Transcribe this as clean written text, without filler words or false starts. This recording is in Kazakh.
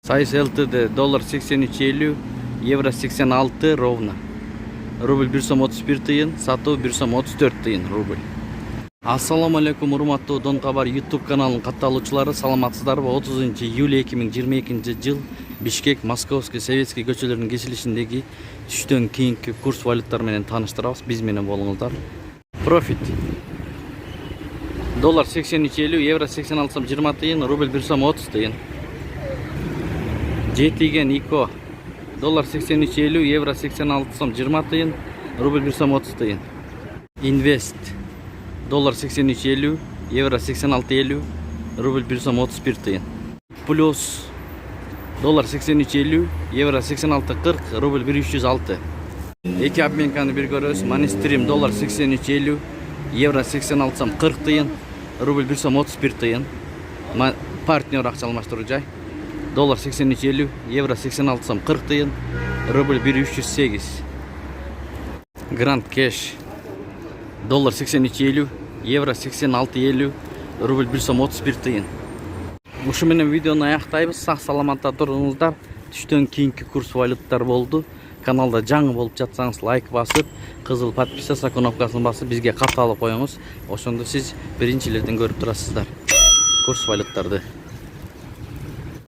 Сайыс ЛТД доллар 83.50, евро 86 ровно. Рубль 1 сом 31 тыйын, сатуу 1 сом 34 тыйын рубль. Ассаламу алейкум, урматтуу Дон Кабар YouTube каналынын катталуучулары, саламатсыздарбы? 30 июль 2022 жыл Бишкек, Московский, Советский көчөлөрүнүн кесилишиндеги түштөн кийинки курс валюттары менен тааныштырабыз. Биз менен болуңуздар. Профит. Доллар 83.50, евро 86 сом 20 тыйын, рубль 1 сом 30 тыйын. Жетиген ИКО. Доллар 83.50, евро 86 сом 20 тыйын, рубль 1 сом 30 тыйын. Инвест. Доллар 83.50, евро 86.50, рубль 1 сом 31 тыйын. Плюс. Доллар 83.50, евро 86.40, рубль 1306. Эки обменканы бир көрөбүз. Манистрим доллар 83.50, евро 86 сом 40 тыйын, рубль 1 сом 31 тыйын. Партнер акча алмаштыруу жай. Доллар 83.50, евро 86 сом 40 тыйын, рубль 1308. Гранд Кэш. Доллар 83.50, евро 86.50, рубль 1 сом 31 тыйын. Ушу менен видеону аяктайбыз. Сак саламатта туруңуздар. Түштөн кийинки курс валюттар болду. Каналда жаңы болуп жатсаңыз лайк басып, кызыл подписаться кнопкасын басып бизге катталып коюңуз. Ошондо сиз биринчилерден көрүп турасыздар курс валюттарды.